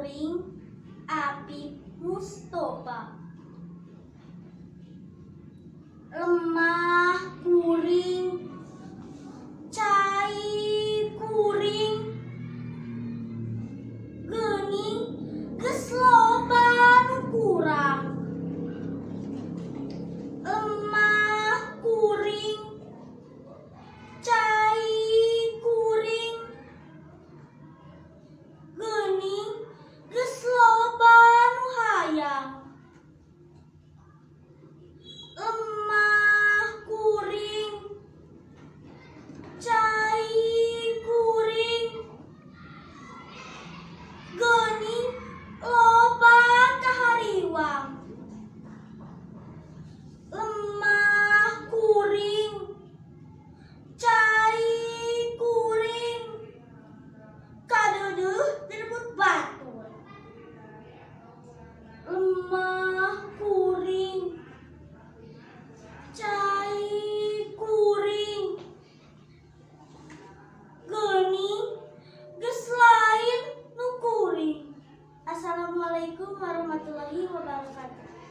kuring Apip Mustofa. Lemah kuring cai kuring geuning geus loba nu kurang. Lemah kuring cai kuring geuning geus loba nu hayang. Lemah kuring cai kuring geuning loba kahariwang. Lemah kuring cai kuring kadeudeuh direbut batur. Lemah kuring cai kuring geuning geus lain nu kuring. Assalamualaikum warahmatullahi wabarakatuh.